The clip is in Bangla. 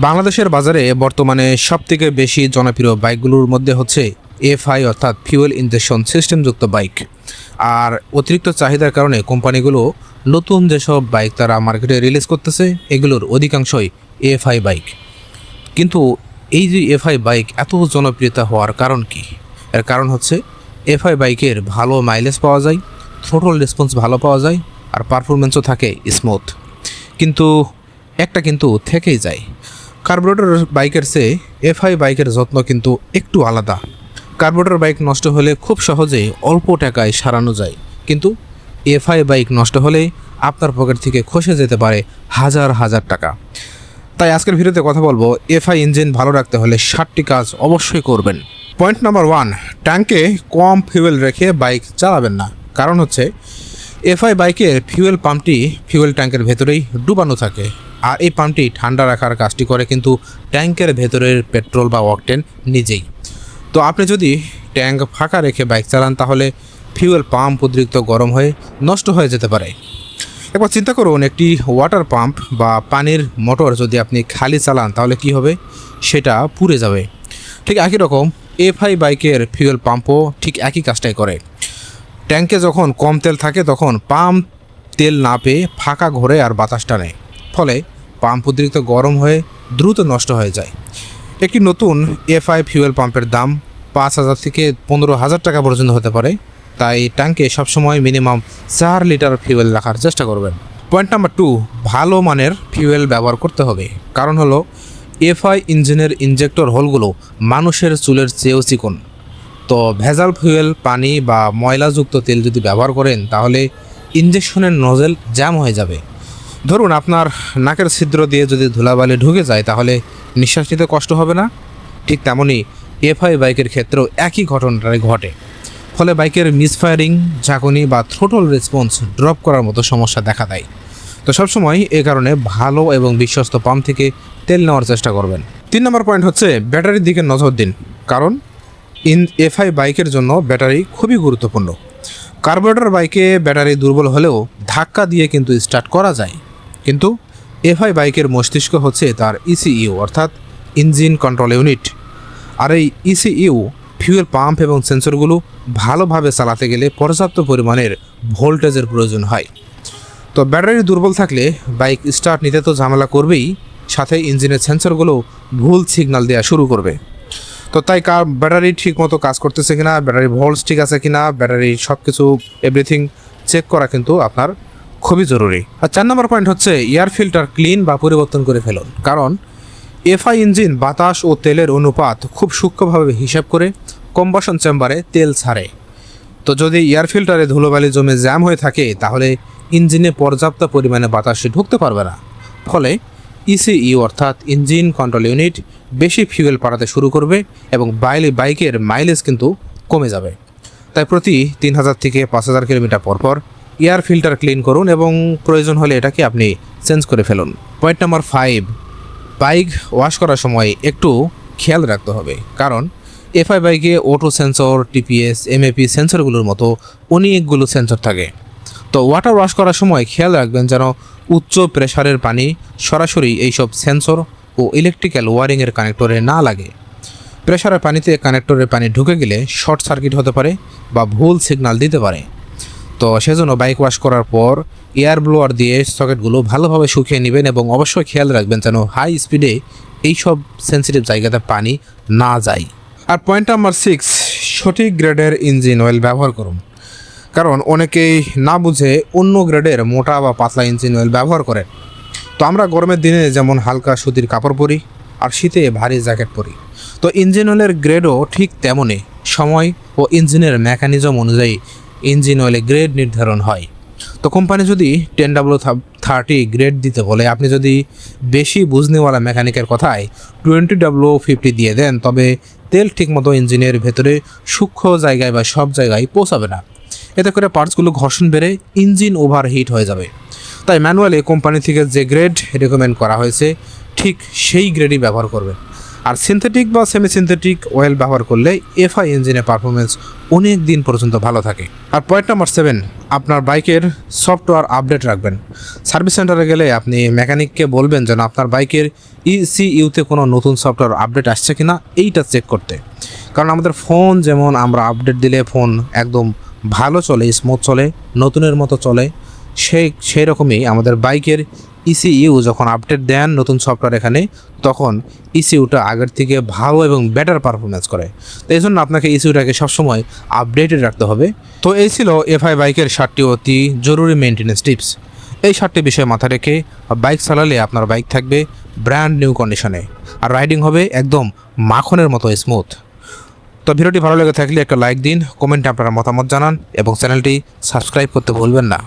বাংলাদেশের বাজারে বর্তমানে সবথেকে বেশি জনপ্রিয় বাইকগুলোর মধ্যে হচ্ছে এফআই অর্থাৎ ফিউয়েল ইনজেকশন সিস্টেমযুক্ত বাইক। আর অতিরিক্ত চাহিদার কারণে কোম্পানিগুলো নতুন যেসব বাইক তারা মার্কেটে রিলিজ করতেছে এগুলোর অধিকাংশই এফআই বাইক। কিন্তু এই যে এফআই বাইক এত জনপ্রিয়তা হওয়ার কারণ কি? এর কারণ হচ্ছে এফআই বাইকের ভালো মাইলেজ পাওয়া যায়, থ্রোটল রেসপন্স ভালো পাওয়া যায়, আর পারফরমেন্সও থাকে স্মুথ। কিন্তু একটা কিন্তু থেকেই যায়, কার্বোরেটর বাইকের চেয়ে এফআই বাইকের যত্ন কিন্তু একটু আলাদা। কার্বোরেটর বাইক নষ্ট হলে খুব সহজেই অল্প টাকায় সারানো যায়, কিন্তু এফআই বাইক নষ্ট হলে আপনার পকেট থেকে খসে যেতে পারে হাজার হাজার টাকা। তাই আজকের ভিডিওতে কথা বলবো এফআই ইঞ্জিন ভালো রাখতে হলে 7টি কাজ অবশ্যই করবেন। পয়েন্ট নাম্বার 1, ট্যাঙ্কে কম ফিউয়েল রেখে বাইক চালাবেন না। কারণ হচ্ছে এফআই বাইকের ফিউয়েল পাম্পটি ফিউয়েল ট্যাঙ্কের ভেতরেই ডুবানো থাকে, আর এই পাম্পটি ঠান্ডা রাখার কাজটি করে কিন্তু ট্যাঙ্কের ভেতরের পেট্রোল বা অকটেন নিজেই। তো আপনি যদি ট্যাঙ্ক ফাঁকা রেখে বাইক চালান তাহলে ফিউয়েল পাম্প অতিরিক্ত গরম হয়ে নষ্ট হয়ে যেতে পারে। একবার চিন্তা করুন, একটি ওয়াটার পাম্প বা পানির মোটর যদি আপনি খালি চালান তাহলে কি হবে? সেটা পুড়ে যাবে। ঠিক একই রকম এফআই বাইকের ফিউয়েল পাম্পও ঠিক একই কাজটাই করে। ট্যাঙ্কে যখন কম তেল থাকে তখন পাম্প তেল না পেয়ে ফাঁকা ঘোরে আর বাতাস টানে, ফলে পাম্প অতিরিক্ত গরম হয়ে দ্রুত নষ্ট হয়ে যায়। একটি নতুন এফআই ফিউয়েল পাম্পের দাম 5,000 থেকে 15,000 টাকা পর্যন্ত হতে পারে। তাই ট্যাঙ্কে সবসময় মিনিমাম 4 লিটার ফিউয়েল রাখার চেষ্টা করবেন। পয়েন্ট নাম্বার 2, ভালো মানের ফিউয়েল ব্যবহার করতে হবে। কারণ হলো এফআই ইঞ্জিনের ইনজেক্টর হোলগুলো মানুষের চুলের চেয়েও চিকন। তো ভেজাল ফুয়েল, পানি বা ময়লাযুক্ত তেল যদি ব্যবহার করেন তাহলে ইঞ্জেকশনের নজেল জ্যাম হয়ে যাবে। ধরুন আপনার নাকের ছিদ্র দিয়ে যদি ধুলাবালি ঢুকে যায় তাহলে নিঃশ্বাস নিতে কষ্ট হবে না? ঠিক তেমনই এফআই বাইকের ক্ষেত্রেও একই ঘটনাটাই ঘটে। ফলে বাইকের মিসফায়ারিং, ঝাঁকুনি বা থ্রোটল রেসপন্স ড্রপ করার মতো সমস্যা দেখা দেয়। তো সবসময় এ কারণে ভালো এবং বিশ্বস্ত পাম্প থেকে তেল নেওয়ার চেষ্টা করবেন। 3 নম্বর পয়েন্ট হচ্ছে ব্যাটারির দিকে নজর দিন। কারণ এফআই বাইকের জন্য ব্যাটারি খুবই গুরুত্বপূর্ণ। কার্বোরেটর বাইকে ব্যাটারি দুর্বল হলেও ধাক্কা দিয়ে কিন্তু স্টার্ট করা যায়, কিন্তু এফআই বাইকের মস্তিষ্ক হচ্ছে তার ইসিইউ অর্থাৎ ইঞ্জিন কন্ট্রোল ইউনিট। আর এই ইসিইউ ফিউয়েল পাম্প এবং সেন্সরগুলো ভালোভাবে চালাতে গেলে পর্যাপ্ত পরিমাণের ভোল্টেজের প্রয়োজন হয়। তো ব্যাটারি দুর্বল থাকলে বাইক স্টার্ট নিতে তো ঝামেলা করবেই, সাথে ইঞ্জিনের সেন্সরগুলো ভুল সিগন্যাল দেওয়া শুরু করবে। তো তাই ব্যাটারি ঠিক মতো কাজ করতেছে কিনা, ব্যাটারি ভোল্টস ঠিক আছে কিনা, ব্যাটারি সব কিছু এভরিথিং চেক করা কিন্তু আপনার খুবই জরুরি। আর 4 নম্বর পয়েন্ট হচ্ছে এয়ার ফিল্টার ক্লিন বা পরিবর্তন করে ফেলুন। কারণ এফআই ইঞ্জিন বাতাস ও তেলের অনুপাত খুব সূক্ষ্মভাবে হিসাব করে কম্বাসন চেম্বারে তেল ছাড়ে। তো যদি এয়ার ফিল্টারে ধুলোবালি জমে জ্যাম হয়ে থাকে তাহলে ইঞ্জিনে পর্যাপ্ত পরিমাণে বাতাসে ঢুকতে পারবে না, ফলে ইসিইউ অর্থাৎ ইঞ্জিন কন্ট্রোল ইউনিট বেশি ফিউয়েল পাঠাতে শুরু করবে এবং বাইকের মাইলেজ কিন্তু কমে যাবে। তাই প্রতি 3,000 থেকে 5,000 কিলোমিটার পরপর এয়ার ফিল্টার ক্লিন করুন এবং প্রয়োজন হলে এটাকে আপনি চেঞ্জ করে ফেলুন। পয়েন্ট নাম্বার 5, বাইক ওয়াশ করার সময় একটু খেয়াল রাখতে হবে। কারণ এফআই বাইকে অটো সেন্সর, টিপিএস, এমএপি সেন্সরগুলোর মতো অনেকগুলো সেন্সর থাকে। তো ওয়াটার ওয়াশ করার সময় খেয়াল রাখবেন যেন উচ্চ প্রেশারের পানি সরাসরি এইসব সেন্সর ও ইলেকট্রিক্যাল ওয়ারিংয়ের কানেক্টরে না লাগে। প্রেশারের পানিতে কানেক্টরের পানি ঢুকে গেলে শর্ট সার্কিট হতে পারে বা ভুল সিগন্যাল দিতে পারে। তো সেজন্য বাইক ওয়াশ করার পর এয়ার ব্লোয়ার দিয়ে সকেটগুলো ভালোভাবে শুকিয়ে নেবেন এবং অবশ্যই খেয়াল রাখবেন যেন হাই স্পিডে এইসব সেন্সিটিভ জায়গাতে পানি না যায়। আর পয়েন্ট নাম্বার 6, সঠিক গ্রেডের ইঞ্জিন অয়েল ব্যবহার করুন। কারণ অনেকেই না বুঝে অন্য গ্রেডের মোটা বা পাতলা ইঞ্জিন অয়েল ব্যবহার করেন। তো আমরা গরমের দিনে যেমন হালকা সুতির কাপড় পরি আর শীতে ভারী জ্যাকেট পরি। তো ইঞ্জিন অয়েলের গ্রেডও ঠিক তেমনই সময় ও ইঞ্জিনের মেকানিজম অনুযায়ী ইঞ্জিন অয়েলের গ্রেড নির্ধারণ হয়। তো কোম্পানি যদি 10W30 গ্রেড দিতে বলে, আপনি যদি বেশি বুঝনেওয়ালা মেকানিকের কথায় 20W50 দিয়ে দেন, তবে তেল ঠিকমতো ইঞ্জিনের ভেতরে সূক্ষ্ম জায়গায় বা সব জায়গায় পৌঁছাবে না। এতে করে পার্টসগুলো ঘর্ষণ বেড়ে ইঞ্জিন ওভারহিট হয়ে যাবে। তাই ম্যানুয়ালি কোম্পানি থেকে যে গ্রেড রেকমেন্ড করা হয়েছে ঠিক সেই গ্রেডই ব্যবহার করবেন। আর সিনথেটিক বা সেমি সিনথেটিক অয়েল ব্যবহার করলে এফআই ইঞ্জিনের পারফরমেন্স অনেক দিন পর্যন্ত ভালো থাকে। আর পয়েন্ট নাম্বার 7, আপনার বাইকের সফটওয়্যার আপডেট রাখবেন। সার্ভিস সেন্টারে গেলে আপনি মেকানিককে বলবেন যেন আপনার বাইকের ইসিইউতে কোনো নতুন সফটওয়্যার আপডেট আসছে কিনা এইটা চেক করতে। কারণ আমাদের ফোন যেমন আমরা আপডেট দিলে ফোন একদম ভালো চলে, স্মুথ চলে, নতুনের মতো চলে, সেই রকমই আমাদের বাইকের ইসিইউ যখন আপডেট দেন নতুন সফটওয়্যার এখানে, তখন ইসিইউটা আগের থেকে ভালো এবং বেটার পারফরমেন্স করে। তো এই জন্য আপনাকে ইসিইউটাকে সবসময় আপডেটেড রাখতে হবে। তো এই ছিল এফআই বাইকের 7টি অতি জরুরি মেনটেন্যান্স টিপস। এই 7টি বিষয় মাথায় রেখে বাইক চালালে আপনার বাইক থাকবে ব্র্যান্ড নিউ কন্ডিশনে, আর রাইডিং হবে একদম মাখনের মতো স্মুথ। তো ভিডিওটি ভালো লেগে থাকলে একটা লাইক দিন, কমেন্টে আপনারা মতামত জানান এবং চ্যানেলটি সাবস্ক্রাইব করতে ভুলবেন না।